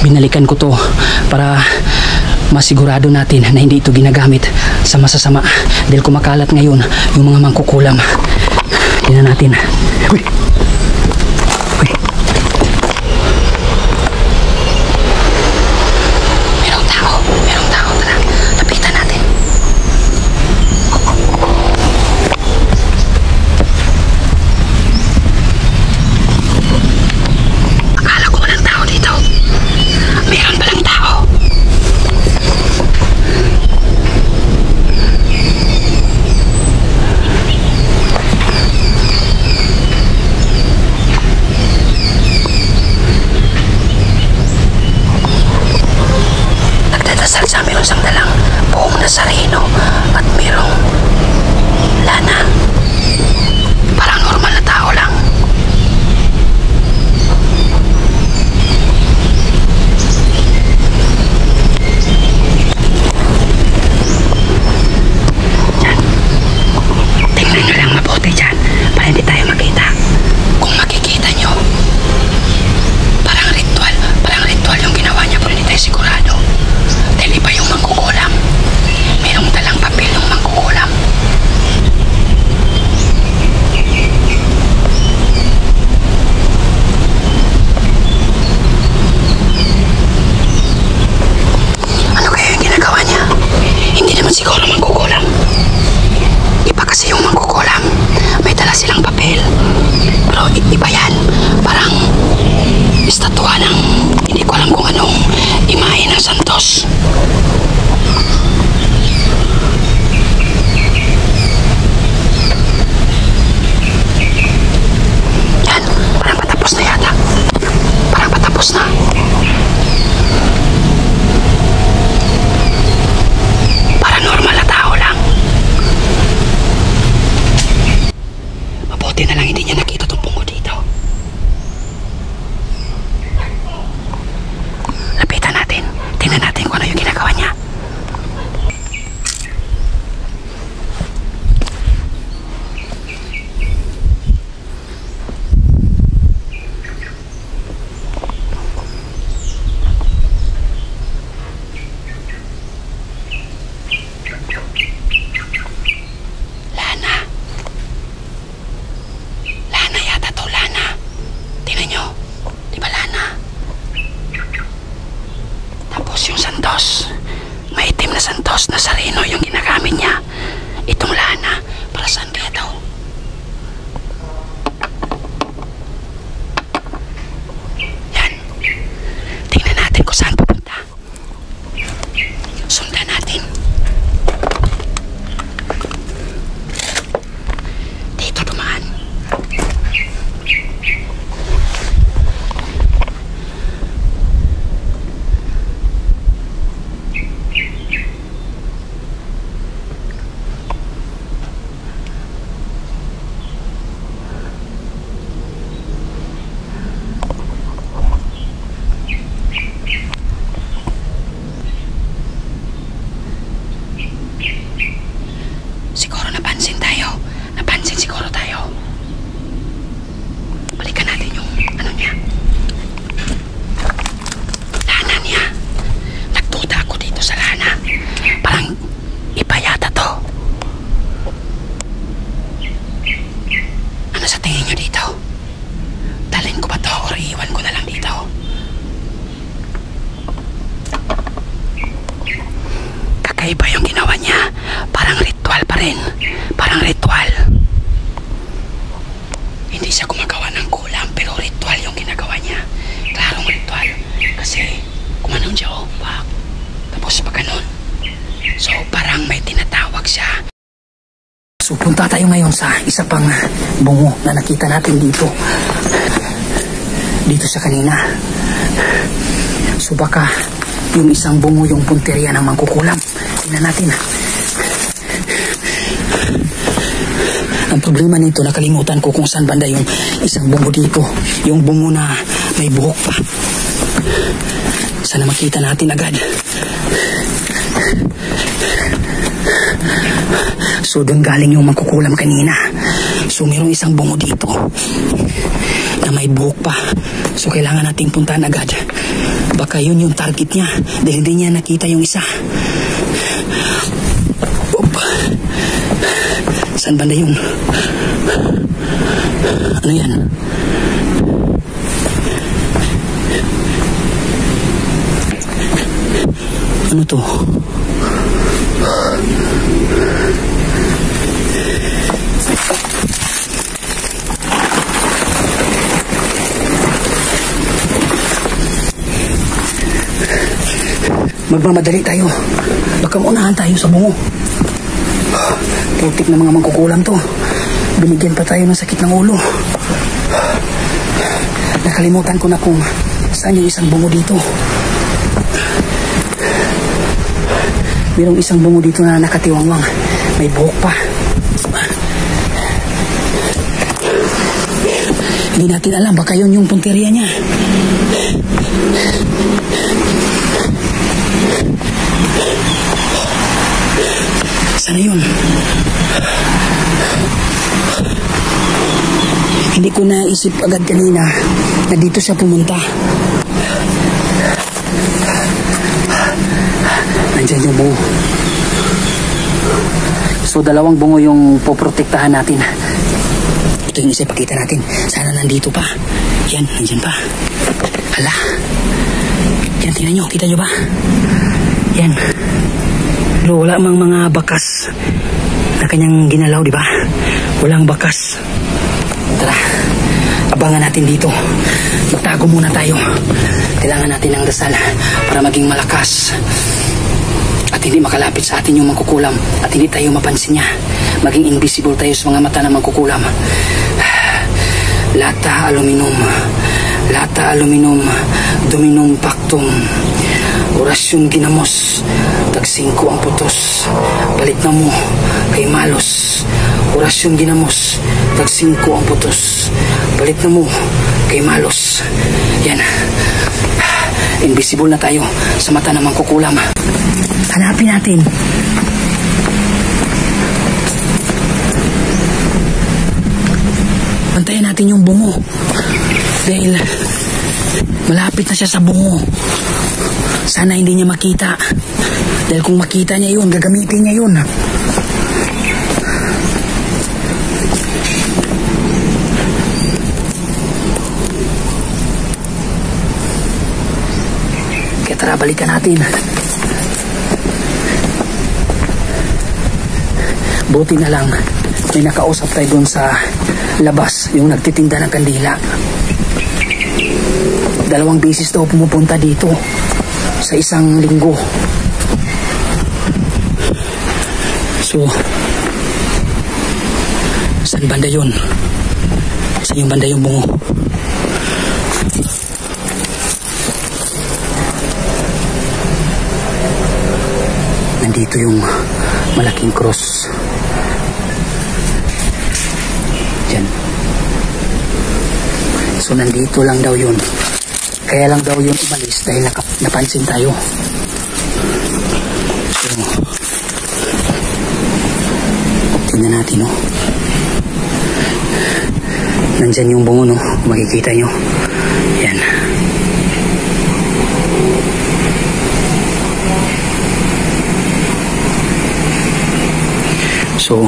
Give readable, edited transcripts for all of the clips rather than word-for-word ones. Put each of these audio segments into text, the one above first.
binalikan ko to para masigurado natin na hindi ito ginagamit sa masasama dahil kumakalat ngayon yung mga mangkukulam. Tingnan natin. Uy! Uy! Merong tao. Merong tao. Tara, lapitan natin. Akala ko walang tao dito. Meron palang tao. Nagdadasal sa meron sang dalang buong Nazareno at merong lana. Parang normal na tao lang. Yan. Tingnan nyo lang mabuti dyan para hindi tayo makita. Kung makikita nyo, parang ritual yung ginawa niya pero hindi tayo sigurado. Dahil iba yung mangkukulam. Merong dalang papel yung mangkukulam. Ano kaya yung ginagawa niya? Hindi naman siguro mangkukulam. Iba kasi yung mangkukulam. May dala silang papel. Pero iba yan. Parang estatwa ng hindi ko alam kung anong imahe ng santos. Yan. Parang patapos na yata. Parang patapos na. Paranormal na tao lang. Mabuti na lang hindi niya nakita itong bungo dito. Lapitan natin. Tingnan natin kung ano yung ginagawa niya. Lana. Lana yata to, Lana. Tingnan nyo. Di ba Lana? Tapos yung santos. Maitim na santos na Nazareno yung ginagamit niya. Itong lana. Para saan kaya daw? Yan. Tingnan natin kung saan pupunta. Sundan natin. Dito dumaan. Siguro napansin tayo. Napansin siguro tayo. Balikan natin yung ano niya. Lana niya. Nagduda ako dito sa lana. Parang iba yata to. Ano sa tingin nyo dito? Dalhin ko ba to o iiwan ko na lang dito? Kakaiba yung ginawa niya. Parang ritual pa rin. Parang ritual. Hindi siya gumagawa ng kulam pero ritual yung ginagawa niya. Klarong ritual. Kasi kumanong siya pak. Tapos pa ganun. So parang may tinatawag siya. So punta tayo ngayon sa isa pang bungo na nakita natin dito. Dito siya kanina. So baka yung isang bungo yung punteriya ng mangkukulam. Tingnan natin. Ang problema nito, nakalimutan ko kung saan banda yung isang bungo dito. Yung bungo na may buhok pa. Sana makita natin agad. So doon galing yung mangkukulam kanina. So mayroong isang bungo dito na may buhok pa. So kailangan nating puntahan agad. Baka yun yung target niya dahil hindi niya nakita yung isa. Saan banda yun? Ano yan? Ano to? Magmamadali tayo. Baka maunahan tayo sa bungo. Putik na mga mangkukulam to. Binigyan pa tayo ng sakit ng ulo. Nakalimutan ko na kung saan yung isang bungo dito. Mayroong isang bungo dito na nakatiwangwang. May buhok pa. Hindi natin alam. Baka yun yung punteriya niya. Sana yun. Hindi ko naisip agad kanina na dito siya pumunta. Nandiyan yung bungo. So, dalawang bungo yung poprotektahan natin. Ito yung isa ipakita natin. Sana nandito pa. Yan, nandiyan pa. Hala. Yan, tingnan nyo. Kita nyo ba? Yan. Pero wala mang mga bakas na kanyang ginalaw, di ba? Walang bakas. Tara, abangan natin dito. Magtago muna tayo. Kailangan natin ng dasal para maging malakas. At hindi makalapit sa atin yung mangkukulam. At hindi tayo mapansin niya. Maging invisible tayo sa mga mata ng mangkukulam. Lata aluminum. Lata aluminum. Dominum pactum. Orasyon ginamos. Tag-5 ang putos. Balik na mo kay malos. Orasyon ginamos. Tag-5 ang putos. Balik na mo kay malos. Yan. Invisible na tayo sa mata ng mangkukulam. Hanapin natin. Bantayan natin yung bungo. Dahil malapit na siya sa bungo. Sana hindi niya makita. Dahil kung makita niya yun, gagamitin niya yun. Kaya tara, balikan natin. Buti na lang, may nakausap tayo dun sa labas, yung nagtitinda ng kandila. 2 beses daw pumupunta dito sa isang linggo. So, saan banda yun? Saan yung banda yung bungo? Nandito yung malaking cross. Diyan. So, nandito lang daw yun. Kaya lang daw yun umalis dahil napansin tayo. So, tingnan natin, no? Nandyan yung bungo, no? Makikita nyo. Yan. So,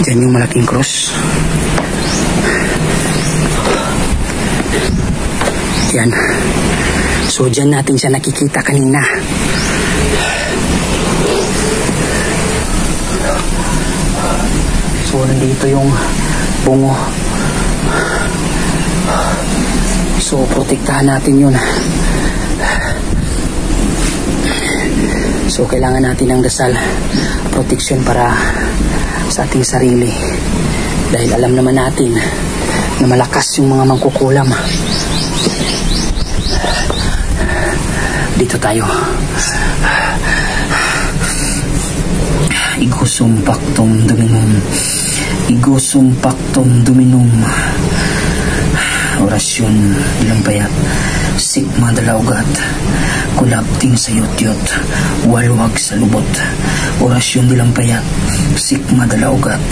dyan yung malaking cross. Yan. So, dyan natin siya nakikita kanina. So, nandito yung bungo. So, protektahan natin yun. So, kailangan natin ng dasal, protection para sa ating sarili. Dahil alam naman natin na malakas yung mga mangkukulam. Dito tayo. Igusum pactum dominum. Igusum pactum dominum. Orasyon lampayat. Sigma dalaugat. Kulabting sa yutyot. Walwag sa lubot. Orasyon dilampayat. Sigma dalaugat.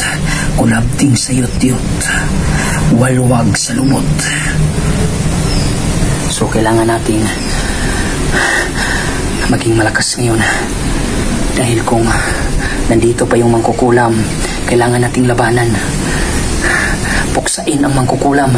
Kulabting sa yutyot. Walwag sa lubot. kailangan natin maging malakas ngayon. Dahil kung nandito pa yung mangkukulam, kailangan nating labanan. Puksain ang mangkukulam.